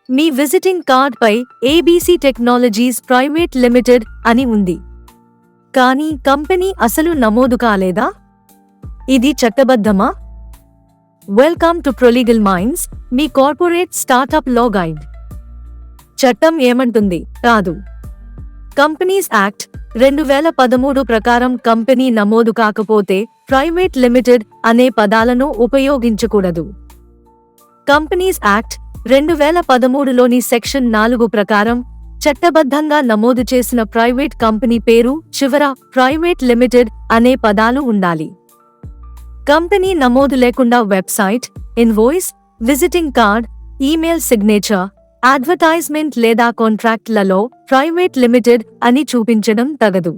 మీ visiting card పై ABC technologies private limited అని ఉంది. కానీ కంపెనీ అసలు నమోదు కాలేదా? ఇది చట్టబద్ధమా? వెల్కమ్ టు ప్రొలీగల్ మైండ్స్, మీ కార్పొరేట్ స్టార్టప్ లా గైడ్. చట్టం ఏమంటుంది? కాదు. కంపెనీస్ యాక్ట్ 2013 ప్రకారం కంపెనీ నమోదు కాకపోతే ప్రైవేట్ లిమిటెడ్ అనే పదాలను ఉపయోగించకూడదు. కంపెనీస్ యాక్ట్ 2013లోని సెక్షన్ 4 ప్రకారం చట్టబద్ధంగా నమోదు చేసిన ప్రైవేట్ కంపెనీ పేరు చివర ప్రైవేట్ లిమిటెడ్ అనే పదాలు ఉండాలి. కంపెనీ నమోదు లేకుండా website, invoice, visiting card, email signature, advertisement లేదా కాంట్రాక్ట్లలో ప్రైవేట్ లిమిటెడ్ అని చూపించడం తగదు.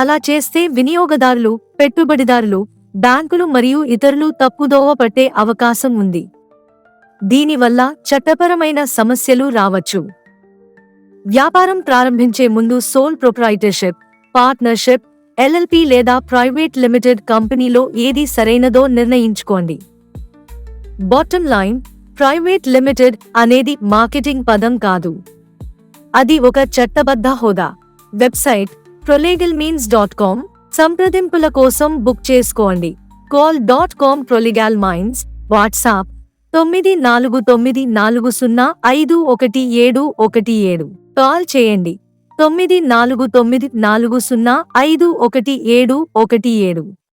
అలా చేస్తే వినియోగదారులు, పెట్టుబడిదారులు, బ్యాంకులు మరియు ఇతరులు తప్పుదోవ పట్టే అవకాశం ఉంది. దీనివల్ల చట్టపరమైన సమస్యలు రావచ్చు. వ్యాపారం ప్రారంభించే ముందు సోల్ ప్రొప్రైటర్షిప్, పార్ట్నర్షిప్, ఎల్ఎల్పి లేదా ప్రైవేట్ లిమిటెడ్ కంపెనీలో ఏది సరైనదో నిర్ణయించుకోండి. బాటమ్ లైన్, ప్రైవేట్ లిమిటెడ్ అనేది మార్కెటింగ్ పదం కాదు. అది ఒక చట్టబద్ధ హోదా. Website prolegalminds.com. సంప్రదింపుల కోసం బుక్ చేసుకోండి. call.com Prolegal Minds. WhatsApp 9494051717. Call చేయండి 9494051717.